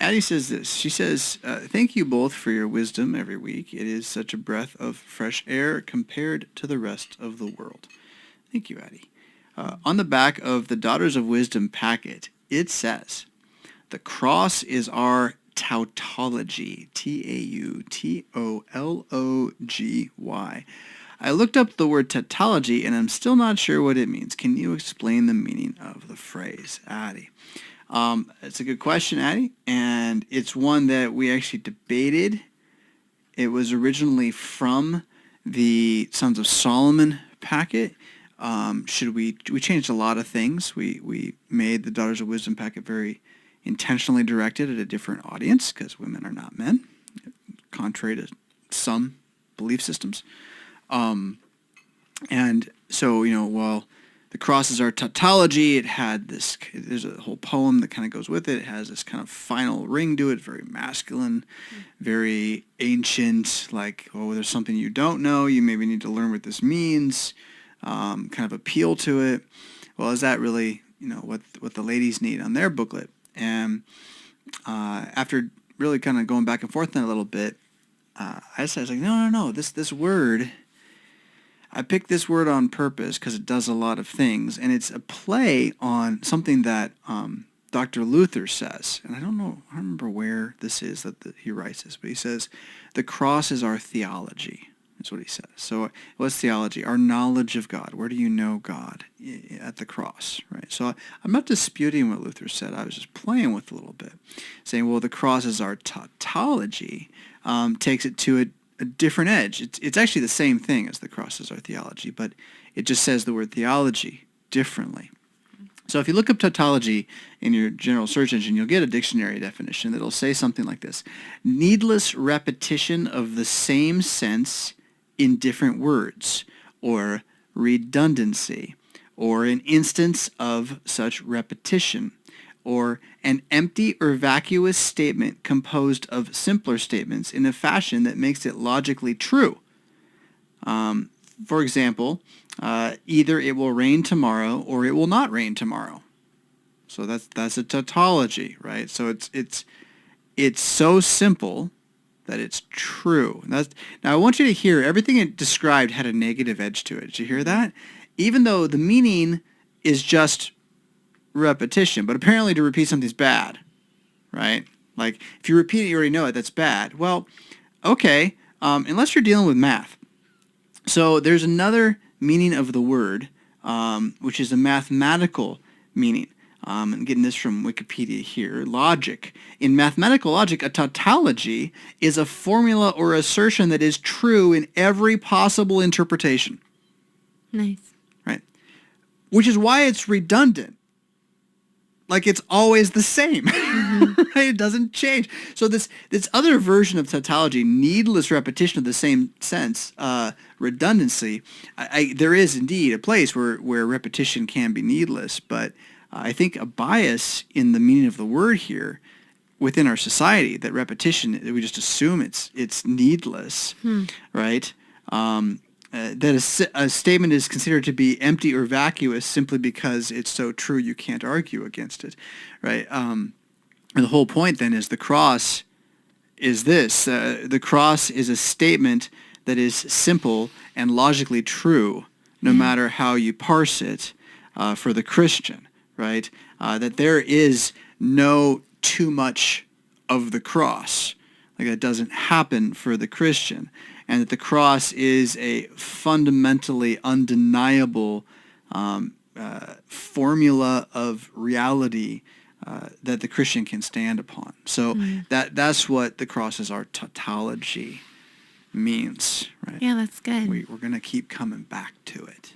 Addie says this. She says, thank you both for your wisdom every week. It is such a breath of fresh air compared to the rest of the world. Thank you, Addie. On the back of the Daughters of Wisdom packet, it says, the cross is our tautology, tautology. I looked up the word tautology, and I'm still not sure what it means. Can you explain the meaning of the phrase, Addie? It's a good question, Addie, and it's one that we actually debated. It was originally from the Sons of Solomon packet. We changed a lot of things. We made the Daughters of Wisdom packet very intentionally directed at a different audience because women are not men, contrary to some belief systems. And so, while the cross is our tautology, it had this, there's a whole poem that kind of goes with it. It has this kind of final ring to it, very masculine, very ancient, like, oh, there's something you don't know, you maybe need to learn what this means, kind of appeal to it. Well, is that really, what the ladies need on their booklet? And after really kind of going back and forth on it a little bit, I was like, no, this word, I picked this word on purpose because it does a lot of things, and it's a play on something that Dr. Luther says, and I don't remember where this is that he writes this, but he says, the cross is our theology. That's what he says. So what's theology? Our knowledge of God. Where do you know God? At the cross, right? So I'm not disputing what Luther said. I was just playing with it a little bit, saying, well, the cross is our tautology, takes it to a different edge. It's actually the same thing as the cross is our theology, but it just says the word theology differently. So if you look up tautology in your general search engine, you'll get a dictionary definition that'll say something like this: needless repetition of the same sense in different words, or redundancy, or an instance of such repetition, or an empty or vacuous statement composed of simpler statements in a fashion that makes it logically true. For example, either it will rain tomorrow or it will not rain tomorrow. So that's a tautology, right? So it's so simple that it's true. Now I want you to hear everything it described had a negative edge to it. Did you hear that? Even though the meaning is just repetition, but apparently to repeat something's bad, right? Like if you repeat it, you already know it. That's bad. Well, okay, unless you're dealing with math. So there's another meaning of the word, which is a mathematical meaning. I'm getting this from Wikipedia here. Logic. In mathematical logic, a tautology is a formula or assertion that is true in every possible interpretation. Nice. Right. Which is why it's redundant. Like it's always the same. Mm-hmm. Right? It doesn't change. So this other version of tautology, needless repetition of the same sense, redundancy, there is indeed a place where repetition can be needless, but I think a bias in the meaning of the word here within our society, that repetition, we just assume it's needless, right? That a statement is considered to be empty or vacuous simply because it's so true you can't argue against it, right? And the whole point then is the cross is this. The cross is a statement that is simple and logically true no matter how you parse it for the Christian, right? That there is no too much of the cross. Like that doesn't happen for the Christian. And that the cross is a fundamentally undeniable formula of reality that the Christian can stand upon. So that's what the cross is our tautology means, right? Yeah, that's good. We're going to keep coming back to it.